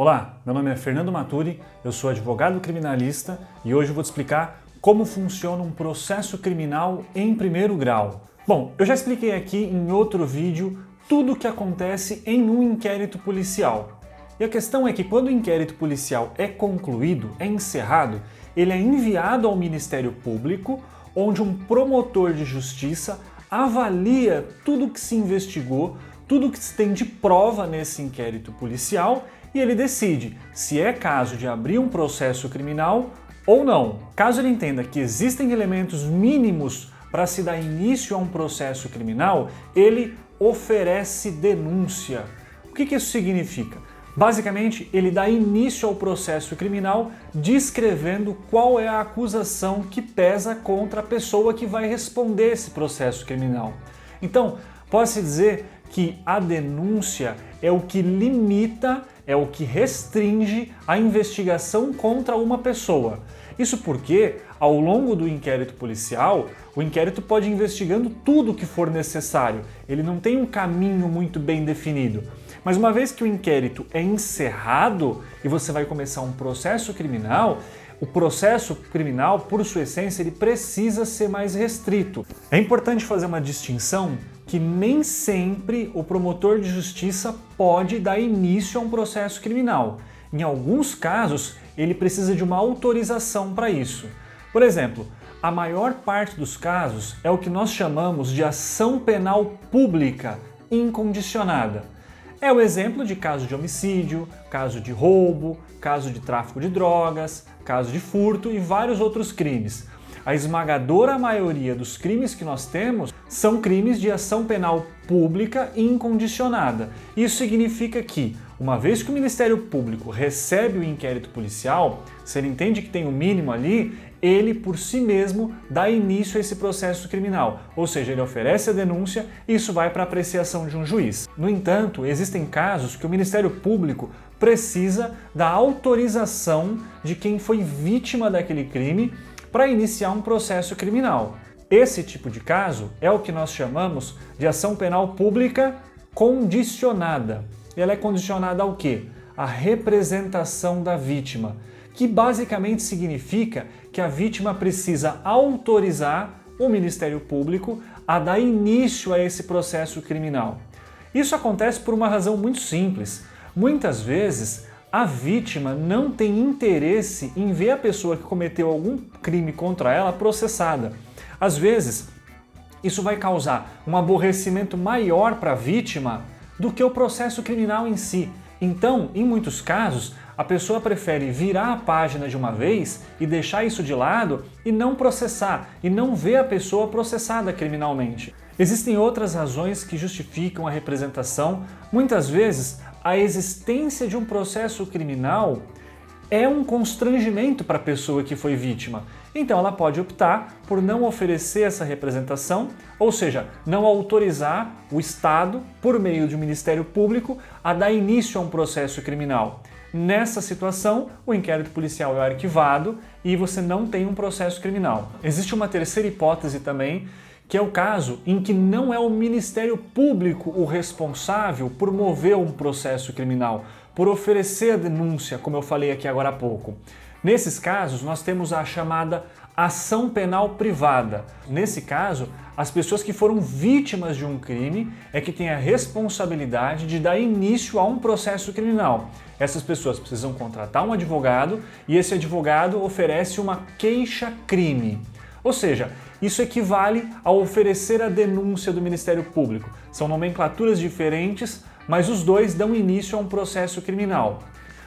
Olá, meu nome é Fernando Maturi, eu sou advogado criminalista e hoje eu vou te explicar como funciona um processo criminal em primeiro grau. Bom, eu já expliquei aqui em outro vídeo tudo o que acontece em um inquérito policial. E a questão é que quando o inquérito policial é concluído, é encerrado, ele é enviado ao Ministério Público, onde um promotor de justiça avalia tudo o que se investigou, tudo o que se tem de prova nesse inquérito policial e ele decide se é caso de abrir um processo criminal ou não. Caso ele entenda que existem elementos mínimos para se dar início a um processo criminal, ele oferece denúncia. O que isso significa? Basicamente, ele dá início ao processo criminal descrevendo qual é a acusação que pesa contra a pessoa que vai responder esse processo criminal. Então, pode-se dizer que a denúncia é o que limita, é o que restringe a investigação contra uma pessoa. Isso porque, ao longo do inquérito policial, o inquérito pode ir investigando tudo o que for necessário. Ele não tem um caminho muito bem definido. Mas uma vez que o inquérito é encerrado e você vai começar um processo criminal, o processo criminal, por sua essência, ele precisa ser mais restrito. É importante fazer uma distinção que nem sempre o promotor de justiça pode dar início a um processo criminal. Em alguns casos, ele precisa de uma autorização para isso. Por exemplo, a maior parte dos casos é o que nós chamamos de ação penal pública incondicionada. É o exemplo de caso de homicídio, caso de roubo, caso de tráfico de drogas, caso de furto e vários outros crimes. A esmagadora maioria dos crimes que nós temos são crimes de ação penal pública incondicionada. Isso significa que, uma vez que o Ministério Público recebe o inquérito policial, se ele entende que tem o mínimo ali, ele por si mesmo dá início a esse processo criminal, ou seja, ele oferece a denúncia e isso vai para a apreciação de um juiz. No entanto, existem casos que o Ministério Público precisa da autorização de quem foi vítima daquele crime para iniciar um processo criminal. Esse tipo de caso é o que nós chamamos de ação penal pública condicionada. E ela é condicionada ao quê? À representação da vítima, que basicamente significa que a vítima precisa autorizar o Ministério Público a dar início a esse processo criminal. Isso acontece por uma razão muito simples. Muitas vezes, a vítima não tem interesse em ver a pessoa que cometeu algum crime contra ela processada. Às vezes, isso vai causar um aborrecimento maior para a vítima do que o processo criminal em si. Então, em muitos casos, a pessoa prefere virar a página de uma vez e deixar isso de lado e não processar, e não ver a pessoa processada criminalmente. Existem outras razões que justificam a representação. Muitas vezes, a existência de um processo criminal é um constrangimento para a pessoa que foi vítima. Então ela pode optar por não oferecer essa representação, ou seja, não autorizar o Estado, por meio de um Ministério Público, a dar início a um processo criminal. Nessa situação, o inquérito policial é arquivado e você não tem um processo criminal. Existe uma terceira hipótese também, que é o caso em que não é o Ministério Público o responsável por mover um processo criminal, por oferecer a denúncia, como eu falei aqui agora há pouco. Nesses casos, nós temos a chamada ação penal privada. Nesse caso, as pessoas que foram vítimas de um crime é que têm a responsabilidade de dar início a um processo criminal. Essas pessoas precisam contratar um advogado e esse advogado oferece uma queixa-crime. Ou seja, isso equivale a oferecer a denúncia do Ministério Público. São nomenclaturas diferentes, mas os dois dão início a um processo criminal.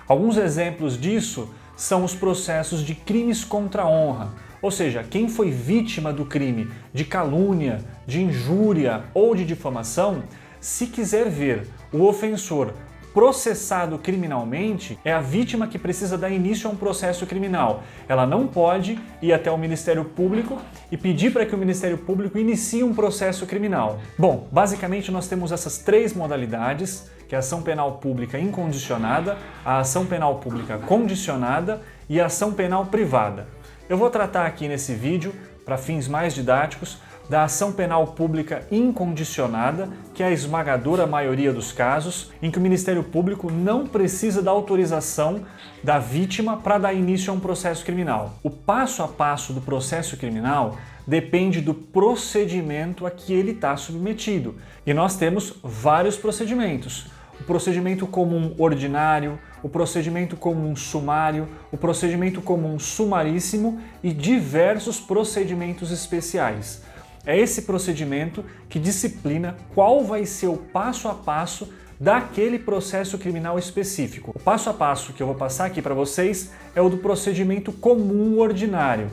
Alguns exemplos disso são os processos de crimes contra a honra, ou seja, quem foi vítima do crime de calúnia, de injúria ou de difamação, se quiser ver o ofensor processado criminalmente, é a vítima que precisa dar início a um processo criminal. Ela não pode ir até o Ministério Público e pedir para que o Ministério Público inicie um processo criminal. Bom, basicamente nós temos essas três modalidades, que é a ação penal pública incondicionada, a ação penal pública condicionada e a ação penal privada. Eu vou tratar aqui nesse vídeo, para fins mais didáticos, da ação penal pública incondicionada, que é a esmagadora maioria dos casos, em que o Ministério Público não precisa da autorização da vítima para dar início a um processo criminal. O passo a passo do processo criminal depende do procedimento a que ele está submetido. E nós temos vários procedimentos. O procedimento comum ordinário, o procedimento comum sumário, o procedimento comum sumaríssimo e diversos procedimentos especiais. É esse procedimento que disciplina qual vai ser o passo a passo daquele processo criminal específico. O passo a passo que eu vou passar aqui para vocês é o do procedimento comum ordinário.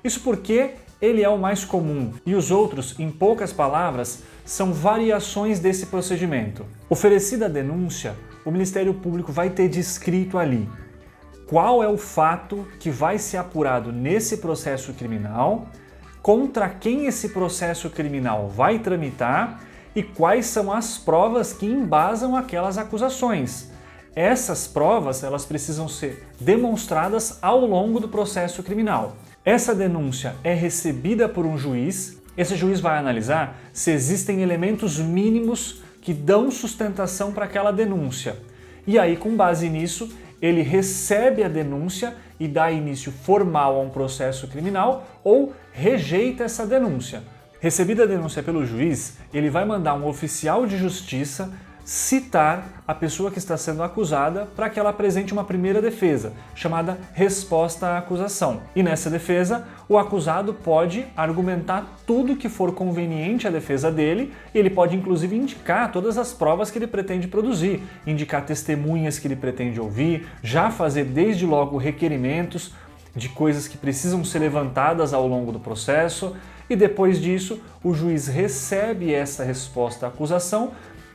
Isso porque ele é o mais comum e os outros, em poucas palavras, são variações desse procedimento. Oferecida a denúncia, o Ministério Público vai ter descrito ali qual é o fato que vai ser apurado nesse processo criminal, contra quem esse processo criminal vai tramitar e quais são as provas que embasam aquelas acusações. Essas provas, elas precisam ser demonstradas ao longo do processo criminal. Essa denúncia é recebida por um juiz. Esse juiz vai analisar se existem elementos mínimos que dão sustentação para aquela denúncia. E aí, com base nisso, ele recebe a denúncia e dá início formal a um processo criminal ou rejeita essa denúncia. Recebida a denúncia pelo juiz, ele vai mandar um oficial de justiça citar a pessoa que está sendo acusada para que ela apresente uma primeira defesa, chamada resposta à acusação. E nessa defesa, o acusado pode argumentar tudo que for conveniente à defesa dele, e ele pode inclusive indicar todas as provas que ele pretende produzir, indicar testemunhas que ele pretende ouvir, já fazer desde logo requerimentos de coisas que precisam ser levantadas ao longo do processo, e depois disso, o juiz recebe essa resposta à acusação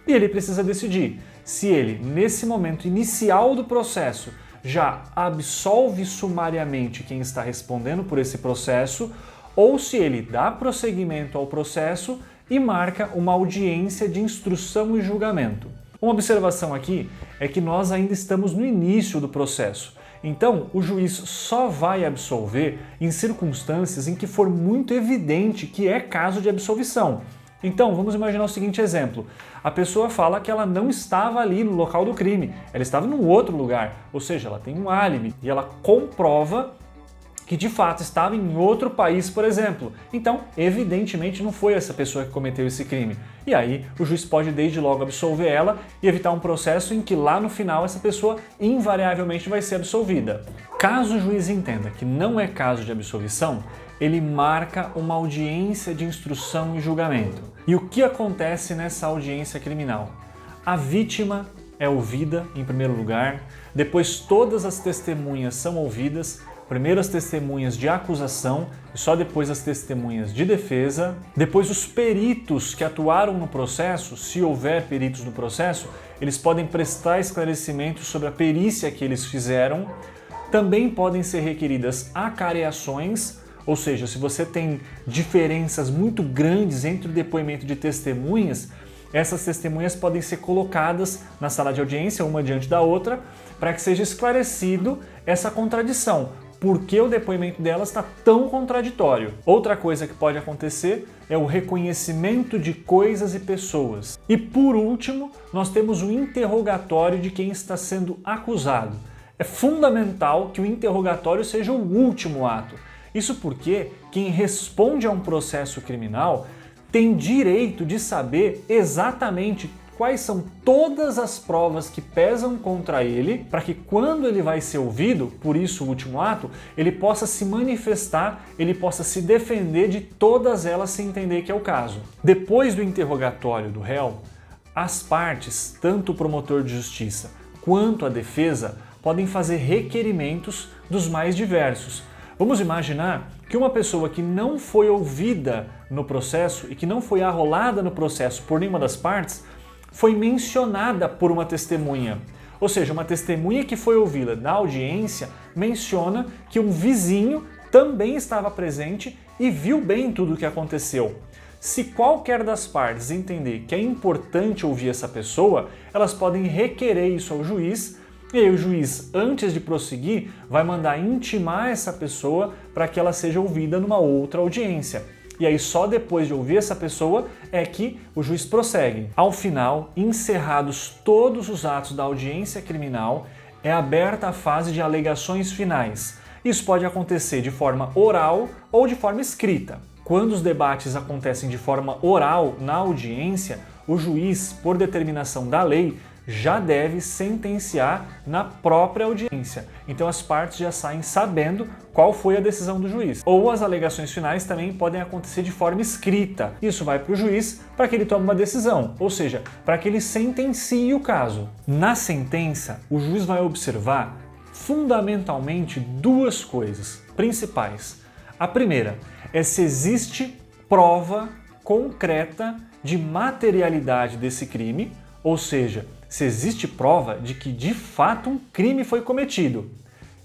e ele precisa decidir se ele, nesse momento inicial do processo, já absolve sumariamente quem está respondendo por esse processo ou se ele dá prosseguimento ao processo e marca uma audiência de instrução e julgamento. Uma observação aqui é que nós ainda estamos no início do processo. Então, o juiz só vai absolver em circunstâncias em que for muito evidente que é caso de absolvição. Então, vamos imaginar o seguinte exemplo. A pessoa fala que ela não estava ali no local do crime, ela estava num outro lugar, ou seja, ela tem um álibi e ela comprova que de fato estava em outro país, por exemplo. Então, evidentemente não foi essa pessoa que cometeu esse crime. E aí, o juiz pode desde logo absolver ela e evitar um processo em que lá no final essa pessoa invariavelmente vai ser absolvida. Caso o juiz entenda que não é caso de absolvição, ele marca uma audiência de instrução e julgamento. E o que acontece nessa audiência criminal? A vítima é ouvida em primeiro lugar, depois todas as testemunhas são ouvidas, primeiro as testemunhas de acusação e só depois as testemunhas de defesa. Depois os peritos que atuaram no processo, se houver peritos no processo, eles podem prestar esclarecimentos sobre a perícia que eles fizeram. Também podem ser requeridas acareações, ou seja, se você tem diferenças muito grandes entre o depoimento de testemunhas, essas testemunhas podem ser colocadas na sala de audiência, uma diante da outra, para que seja esclarecido essa contradição. Por que o depoimento delas está tão contraditório? Outra coisa que pode acontecer é o reconhecimento de coisas e pessoas. E por último, nós temos o interrogatório de quem está sendo acusado. É fundamental que o interrogatório seja o último ato. Isso porque quem responde a um processo criminal tem direito de saber exatamente quais são todas as provas que pesam contra ele, para que quando ele vai ser ouvido, por isso o último ato, ele possa se manifestar, ele possa se defender de todas elas se entender que é o caso. Depois do interrogatório do réu, as partes, tanto o promotor de justiça quanto a defesa, podem fazer requerimentos dos mais diversos. Vamos imaginar que uma pessoa que não foi ouvida no processo e que não foi arrolada no processo por nenhuma das partes foi mencionada por uma testemunha. Ou seja, uma testemunha que foi ouvida na audiência menciona que um vizinho também estava presente e viu bem tudo o que aconteceu. Se qualquer das partes entender que é importante ouvir essa pessoa, elas podem requerer isso ao juiz. E aí o juiz, antes de prosseguir, vai mandar intimar essa pessoa para que ela seja ouvida numa outra audiência. e aí só depois de ouvir essa pessoa é que o juiz prossegue. Ao final, encerrados todos os atos da audiência criminal, é aberta a fase de alegações finais. Isso pode acontecer de forma oral ou de forma escrita. Quando os debates acontecem de forma oral na audiência, o juiz, por determinação da lei, já deve sentenciar na própria audiência. Então as partes já saem sabendo qual foi a decisão do juiz. Ou as alegações finais também podem acontecer de forma escrita. Isso vai para o juiz para que ele tome uma decisão, ou seja, para que ele sentencie o caso. Na sentença, o juiz vai observar fundamentalmente duas coisas principais. A primeira é se existe prova concreta de materialidade desse crime, ou seja, se existe prova de que de fato um crime foi cometido.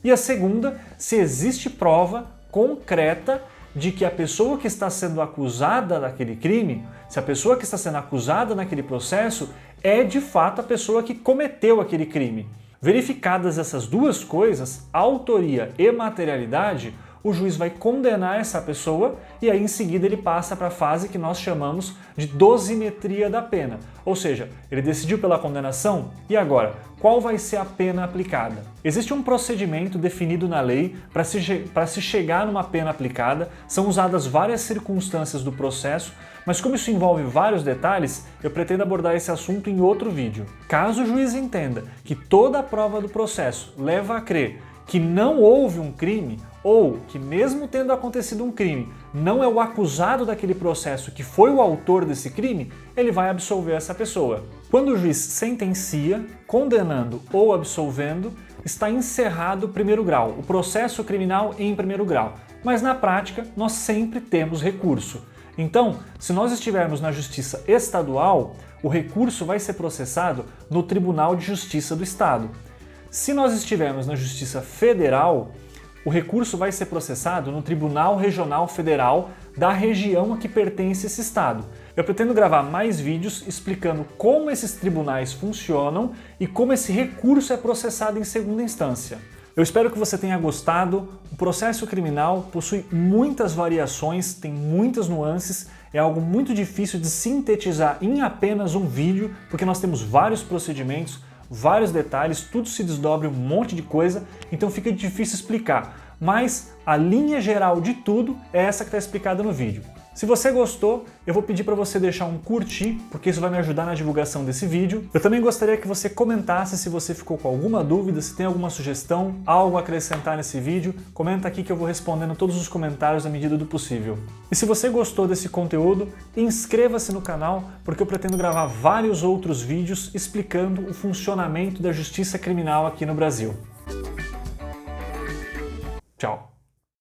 E a segunda, se existe prova concreta de que a pessoa que está sendo acusada daquele crime, se a pessoa que está sendo acusada naquele processo é de fato a pessoa que cometeu aquele crime. Verificadas essas duas coisas, autoria e materialidade, o juiz vai condenar essa pessoa e aí em seguida ele passa para a fase que nós chamamos de dosimetria da pena. Ou seja, ele decidiu pela condenação e agora, qual vai ser a pena aplicada? Existe um procedimento definido na lei para se chegar numa pena aplicada, são usadas várias circunstâncias do processo, mas como isso envolve vários detalhes, eu pretendo abordar esse assunto em outro vídeo. Caso o juiz entenda que toda a prova do processo leva a crer que não houve um crime, ou que mesmo tendo acontecido um crime, não é o acusado daquele processo que foi o autor desse crime, ele vai absolver essa pessoa. Quando o juiz sentencia, condenando ou absolvendo, está encerrado o primeiro grau, o processo criminal em primeiro grau. Mas na prática, nós sempre temos recurso. Então, se nós estivermos na Justiça Estadual, o recurso vai ser processado no Tribunal de Justiça do Estado. Se nós estivermos na Justiça Federal, o recurso vai ser processado no Tribunal Regional Federal da região a que pertence esse estado. Eu pretendo gravar mais vídeos explicando como esses tribunais funcionam e como esse recurso é processado em segunda instância. Eu espero que você tenha gostado. O processo criminal possui muitas variações, tem muitas nuances, é algo muito difícil de sintetizar em apenas um vídeo, porque nós temos vários procedimentos, vários detalhes, tudo se desdobra um monte de coisa, então fica difícil explicar. Mas a linha geral de tudo é essa que está explicada no vídeo. Se você gostou, eu vou pedir para você deixar um curtir, porque isso vai me ajudar na divulgação desse vídeo. Eu também gostaria que você comentasse se você ficou com alguma dúvida, se tem alguma sugestão, algo a acrescentar nesse vídeo. Comenta aqui que eu vou respondendo todos os comentários à medida do possível. E se você gostou desse conteúdo, inscreva-se no canal, porque eu pretendo gravar vários outros vídeos explicando o funcionamento da justiça criminal aqui no Brasil. Tchau!